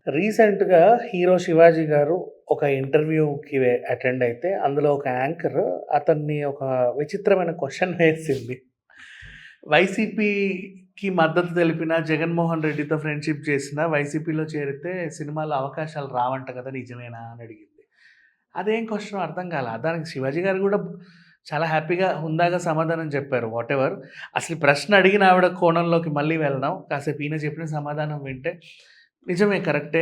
రీసెంట్‌గా హీరో 'శివాజీ' గారు ఒక ఇంటర్వ్యూకి అటెండ్ అయితే, అందులో ఒక యాంకర్ అతన్ని ఒక విచిత్రమైన క్వెషన్ వేసింది. వైసీపీకి మద్దతు తెలిపిన, జగన్మోహన్ రెడ్డితో ఫ్రెండ్‌షిప్ చేసిన, వైసీపీలో చేరితే సినిమాలో అవకాశాలు రావంట కదా! నిజమేనా అని అడిగింది. అదేం క్వెషనో అర్థం కాలా. దానికి 'శివాజీ' గారు కూడా చాలా హ్యాపీగా, హుందాగా సమాధానం చెప్పారు. వాటెవర్. అసలు ఈ ప్రశ్న అడిగిన ఆవిడ కోణంలోకి మళ్ళీ వెళ్దాం. కాసేపు ఈయన చెప్పిన సమాధానం వింటే నిజమే, కరెక్టే.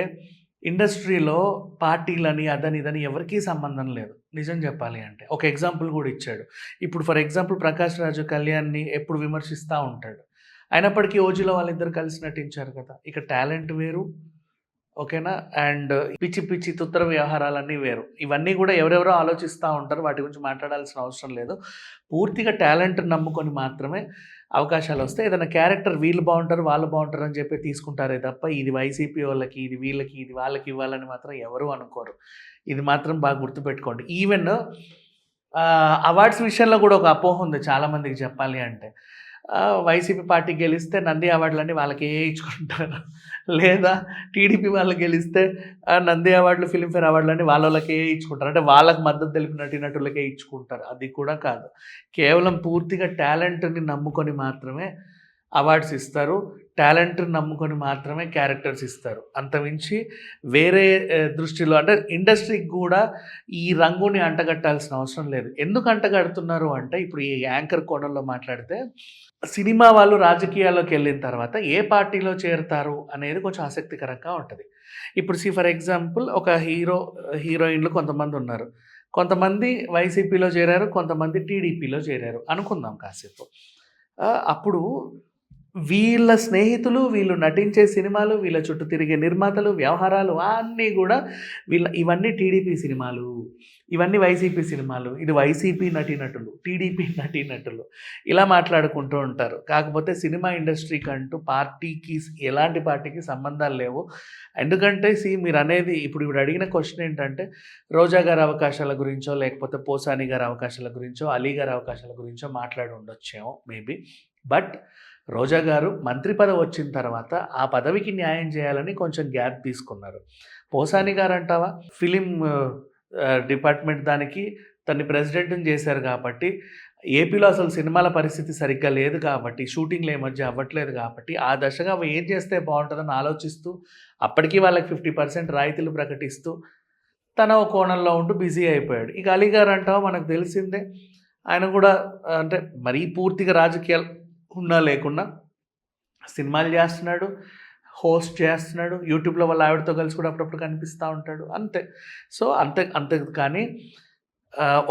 ఇండస్ట్రీలో పార్టీలని, అదని, ఇదని ఎవరికీ సంబంధం లేదు. నిజం చెప్పాలి అంటే. ఒక ఎగ్జాంపుల్ కూడా ఇచ్చాడు. ఇప్పుడు ఫర్ ఎగ్జాంపుల్ 'ప్రకాష్ రాజు' కళ్యాణ్‌ని ఎప్పుడు విమర్శిస్తా ఉంటాడు. అయినప్పటికీ 'ఓజీలో' వాళ్ళిద్దరూ కలిసి నటించారు కదా! ఇక టాలెంట్ వేరు. ఓకేనా? అండ్ పిచ్చి, పిచ్చి తుత్తర వ్యవహారాలన్నీ వేరు. ఇవన్నీ గూడా ఎవరెవరో ఆలోచిస్తా ఉంటారు. వాటి గురించి మాట్లాడాల్సిన అవసరం లేదు. పూర్తిగా టాలెంట్‌ని నమ్ముకొని మాత్రమే అవకాశాలొస్తాయి. ఏదైనా క్యారెక్టర్ వీళ్ళు బావుంటారు, వాళ్ళు బావుంటారు అని చెప్పి తీసుకుంటారే తప్ప, ఇది వైసీపీ వాళ్ళకి, ఇది వీళ్ళకి, ఇది వాళ్ళకి ఇవ్వాలని మాత్రం ఎవరు అనుకోరు. ఇది మాత్రం బాగా గుర్తుపెట్టుకోండి. ఈవెన్ అవార్డ్స్ విషయంలో గూడా ఒక అపోహ ఉంది చాలా మందికి చెప్పాలి అంటే. వైసీపీ పార్టీ గెలిస్తే నంది అవార్డులన్నీ వాళ్ళకే ఇచ్చుకుంటారు. లేదా టీడీపీ వాళ్ళు గెలిస్తే నంది అవార్డులు, ఫిల్మ్‌ఫేర్ అవార్డులన్నీ వాళ్ళోళ్ళకే ఇచ్చుకుంటారు. అంటే వాళ్ళకి మద్దతు తెలిపిన నటీనటులకే ఇచ్చుకుంటారు. అది కూడా కాదు. కేవలం పూర్తిగా టాలెంట్‌ని నమ్ముకొని మాత్రమే అవార్డ్స్ ఇస్తారు. టాలెంట్‌ని నమ్ముకొని మాత్రమే క్యారెక్టర్స్ ఇస్తారు. అంతకుమించి వేరే దృష్టిలో అంటే ఇండస్ట్రీకి గూడా ఈ రంగుని అంటగట్టాల్సిన అవసరం లేదు. ఎందుకు అంటగడుతున్నారు అంటే, ఇప్పుడు ఈ యాంకర్ కోణంలో మాట్లాడితే, సినిమా వాళ్ళు రాజకీయాల్లోకెళ్ళిన తర్వాత ఏ పార్టీలో చేరతారు అనేది కొంచెం ఆసక్తికరంగా ఉంటది. ఇప్పుడు ఫర్ ఎగ్జాంపుల్ ఒక హీరోయిన్‌లు కొంతమందున్నారు. కొంతమంది వైసీపీలో చేరారు. కొంతమంది టీడీపీలో చేరారు అనుకుందాం కాసేపు. అప్పుడు వీళ్ళ స్నేహితులు, వీళ్ళు నటించే సినిమాలు, వీళ్ళ చుట్టూ తిరిగే నిర్మాతలు, వ్యవహారాలు అన్నీ గూడా ఇవన్నీ టీడీపీ సినిమాలు, ఇవన్నీ వైసీపీ సినిమాలు, ఇది వైసీపీ నటీనటులు, టీడీపీ నటీనటులు ఇలా మాట్లాడుకుంటూ ఉంటారు. కాకపోతే సినిమా ఇండస్ట్రీకంటూ పార్టీకి, ఎలాంటి పార్టీకి సంబంధాలు లేవు. ఎందుకంటే మీరనేది ఇప్పుడు అడిగిన క్వెషన్ ఏంటంటే, రోజా గారి అవకాశాల గురించో, లేకపోతే పోసాని గారి అవకాశాల గురించో, అలీ గారి అవకాశాల గురించో మాట్లాడి ఉండొచ్చేమో మేబీ. బట్ రోజా గారు మంత్రి పదవి వచ్చిన తర్వాత ఆ పదవికి న్యాయం చేయాలని కొంచెం గ్యాప్ తీసుకున్నారు. పోసాని గారు అంటావా, ఫిలిం డిపార్ట్మెంట్ దానికి తన్ని ప్రెసిడెంట్‌ని చేశారు కాబట్టి, ఏపీలో అసలు సినిమాల పరిస్థితి సరిగ్గా లేదు కాబట్టి, షూటింగ్‌లు ఈ మధ్య అవ్వట్లేదు కాబట్టి, ఆ దశగా ఏం చేస్తే బావుంటదని ఆలోచిస్తూ, అప్పటికి వాళ్ళకి 50% రాయితీలు ప్రకటిస్తూ, తన ఓ కోణంలో ఉంటూ బిజీ అయిపోయాడు. ఇక అలీ గారు అంటావా మనకు తెలిసిందే. ఆయన కూడా అంటే మరీ పూర్తిగా రాజకీయాలు ఉన్నా లేకున్నా సినిమాలు చేస్తున్నాడు, హోస్ట్ చేస్తున్నాడు. యూట్యూబ్‌లో వాళ్ళ ఆవిడతో కలిసి కూడా అప్పుడప్పుడు కనిపిస్తా ఉంటాడు. అంతే. సో, అంతే కానీ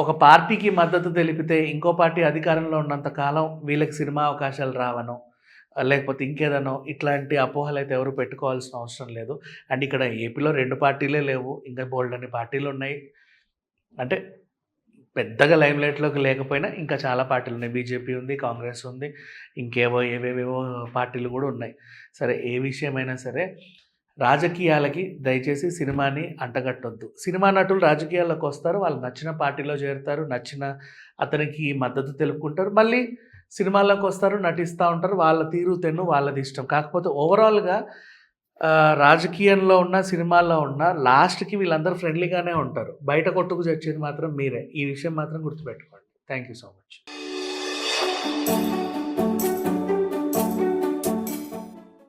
ఒక పార్టీకి మద్దతు తెలిపితే ఇంకో పార్టీ అధికారంలో ఉన్నంత కాలం వీళ్ళకి సినిమా అవకాశాలు రావనో, లేకపోతే ఇంకేదనో ఇట్లాంటి అపోహలైతే ఎవరు పెట్టుకోవాల్సిన అవసరం లేదు. అండ్ ఇక్కడ ఏపీలో 2 పార్టీలే లేవు. ఇంకా బోలెడన్ని పార్టీలున్నాయి. అంటే పెద్దగా లైమ్‌లైట్‌లోకి లేకపోయినా ఇంకా చాలా పార్టీలున్నాయి. బీజేపీ ఉంది, కాంగ్రెస్ ఉంది, ఏవేవేవో పార్టీలు గూడా ఉన్నాయి. సరే, ఏ విషయమైనా సరే రాజకీయాలకి దయచేసి సినిమాని అంటగట్టొద్దు. సినిమా నటులు రాజకీయాల్లోకొస్తారు. వాళ్ళు నచ్చిన పార్టీలో చేరుతారు. నచ్చిన అతనికి మద్దతు తెలుపుకుంటారు. మళ్ళీ సినిమాల్లోకొస్తారు, నటిస్తా ఉంటారు. వాళ్ళ తీరు తెన్ను వాళ్ళదిష్టం. కాకపోతే ఓవరాల్‌గా రాజకీయంలో ఉన్న, సినిమాల్లో ఉన్న లాస్ట్‌కి వీళ్ళందరూ ఫ్రెండ్లీగానే ఉంటారు. బయట కొట్టుకు చచ్చేది మాత్రం మీరే. ఈ విషయం మాత్రం గుర్తుపెట్టుకోండి. Thank you so much.